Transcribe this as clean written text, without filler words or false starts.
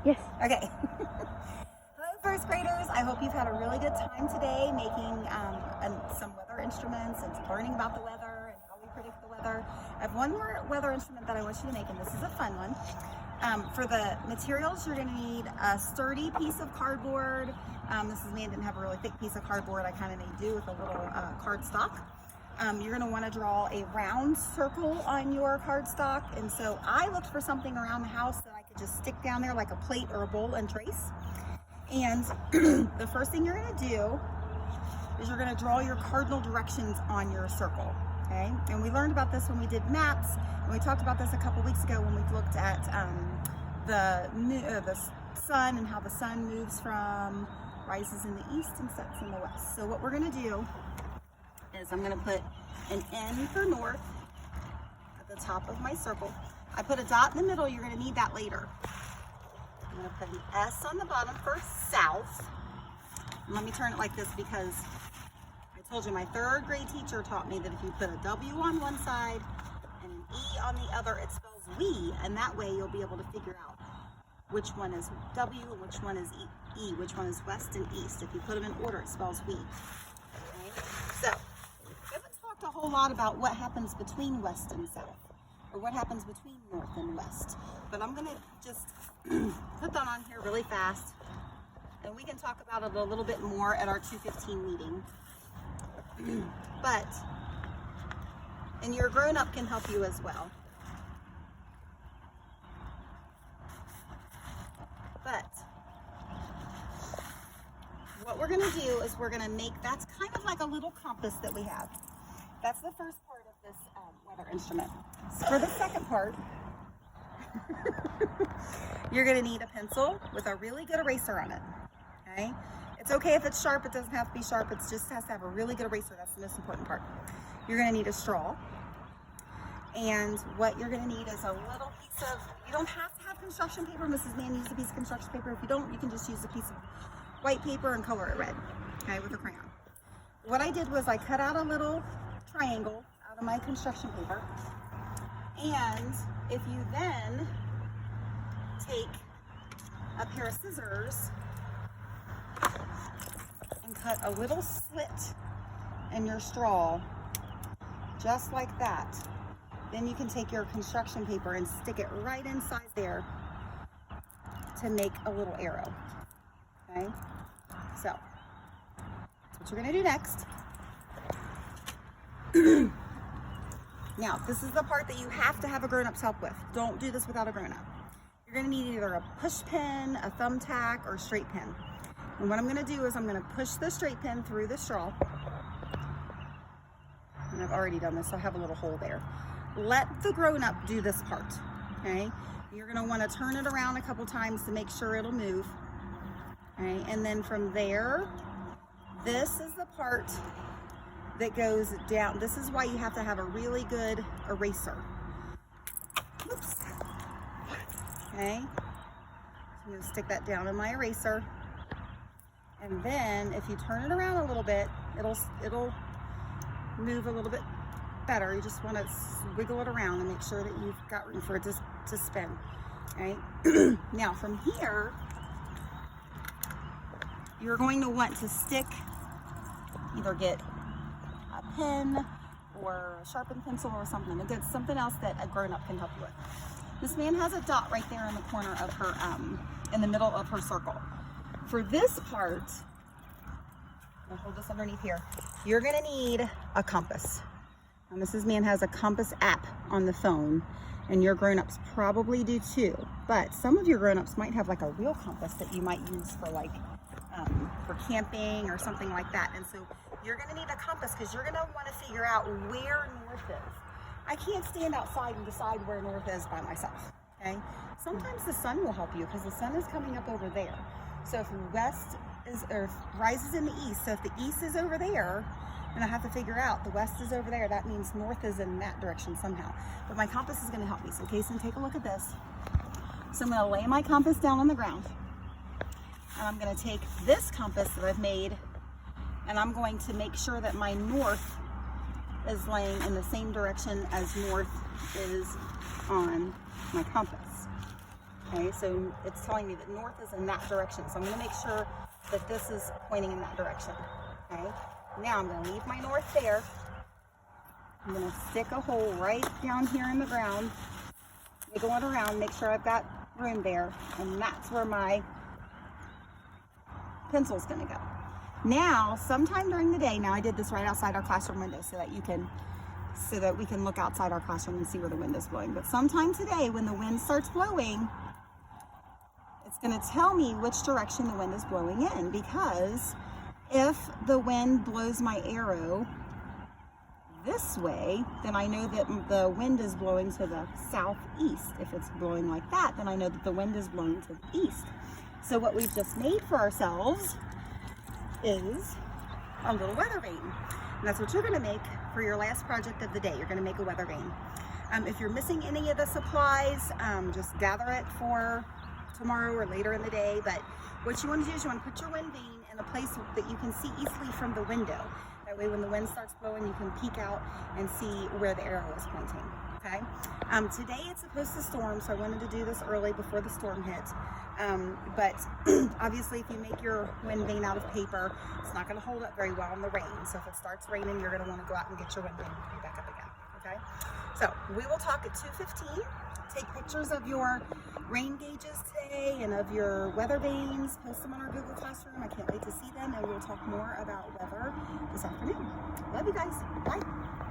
Yes. Okay. Hello, first graders. I hope you've had a really good time today making some weather instruments and learning about the weather and how we predict the weather. I have one more weather instrument that I want you to make, and this is a fun one. For the materials, you're going to need a sturdy piece of cardboard. Mrs. Mann didn't have a really thick piece of cardboard. I kind of made do with a little cardstock. You're going to want to draw a round circle on your cardstock, and so I looked for something around the house that I could just stick down there like a plate or a bowl and trace. And the first thing you're going to do is you're going to draw your cardinal directions on your circle. Okay, and we learned about this when we did maps, and we talked about this a couple weeks ago when we looked at the sun and how the sun moves from rises in the east and sets in the west. So what we're going to do is I'm going to put an N for north at the top of my circle. I put a dot in the middle. You're going to need that later. I'm going to put an S on the bottom for south. And let me turn it like this because I told you my third grade teacher taught me that if you put a W on one side and an E on the other, it spells we, and that way you'll be able to figure out which one is W, which one is E, which one is west and east. If you put them in order, it spells we. Okay? So, we haven't talked a whole lot about what happens between west and south, or what happens between north and west. But I'm going to just put that on here really fast, and we can talk about it a little bit more at our 2:15 meeting. And your grown-up can help you as well. But what we're going to do is we're going to make, that's kind of like a little compass that we have. That's the first part of this weather instrument. So for the second part, you're going to need a pencil with a really good eraser on it. Okay? It's okay if it's sharp. It doesn't have to be sharp. It just has to have a really good eraser. That's the most important part. You're going to need a straw. And what you're going to need is a little piece of, you don't have to have construction paper. Mrs. Mann used a piece of construction paper. If you don't, you can just use a piece of white paper and color it red, okay, with a crayon. What I did was I cut out a little triangle out of my construction paper. And if you then take a pair of scissors and cut a little slit in your straw, just like that, then you can take your construction paper and stick it right inside there to make a little arrow. Okay? So, that's what you're going to do next. Now, this is the part that you have to have a grown-up's help with. Don't do this without a grown-up. You're going to need either a push pin, a thumbtack, or a straight pin. And what I'm going to do is I'm going to push the straight pin through the straw. And I've already done this, so I have a little hole there. Let the grown-up do this part, okay? You're going to want to turn it around a couple times to make sure it'll move. Okay? And then from there, this is the part that goes down. This is why you have to have a really good eraser. Oops. Okay? So I'm going to stick that down in my eraser. And then if you turn it around a little bit, it'll move a little bit better. You just want to wiggle it around and make sure that you've got room for it to spin. Okay? Now from here, you're going to want to stick, either get a pen or a sharpened pencil or something else that a grown-up can help you with. This man has a dot right there in the corner of her, in the middle of her circle. For this part, I'll hold this underneath here, you're going to need a compass. Now, Mrs. Mann has a compass app on the phone, and your grown-ups probably do too. But some of your grown-ups might have like a real compass that you might use for like for camping or something like that. And so you're going to need a compass because you're going to want to figure out where north is. I can't stand outside and decide where north is by myself. Okay. Sometimes the sun will help you because the sun is coming up over there. So if west is, or rises in the east, so if the east is over there, and I have to figure out the west is over there, that means north is in that direction somehow. But my compass is going to help me. So Kason, take a look at this. So I'm going to lay my compass down on the ground, and I'm going to take this compass that I've made, and I'm going to make sure that my north is laying in the same direction as north is on my compass. Okay, so it's telling me that north is in that direction. So I'm going to make sure that this is pointing in that direction. Okay, now I'm going to leave my north there. I'm going to stick a hole right down here in the ground, wiggle it around, make sure I've got room there, and that's where my pencil's going to go. Now, sometime during the day, now I did this right outside our classroom window so that we can look outside our classroom and see where the wind is blowing. But sometime today, when the wind starts blowing, it's going to tell me which direction the wind is blowing in, because if the wind blows my arrow this way, then I know that the wind is blowing to the southeast. If it's blowing like that, then I know that the wind is blowing to the east. So what we've just made for ourselves is a little weather vane. And that's what you're going to make for your last project of the day. You're going to make a weather vane. If you're missing any of the supplies, just gather it for tomorrow or later in the day. But what you want to do is you want to put your wind vane in a place that you can see easily from the window. That way when the wind starts blowing, you can peek out and see where the arrow is pointing. Okay. Today it's supposed to storm, so I wanted to do this early before the storm hit. But obviously if you make your wind vane out of paper, it's not going to hold up very well in the rain. So if it starts raining, you're going to want to go out and get your wind vane and put it back up again. Okay. So we will talk at 2:15. Take pictures of your rain gauges today and of your weather vanes. Post them on our Google Classroom. I can't wait to see them, and we'll talk more about weather this afternoon. Love you guys. Bye.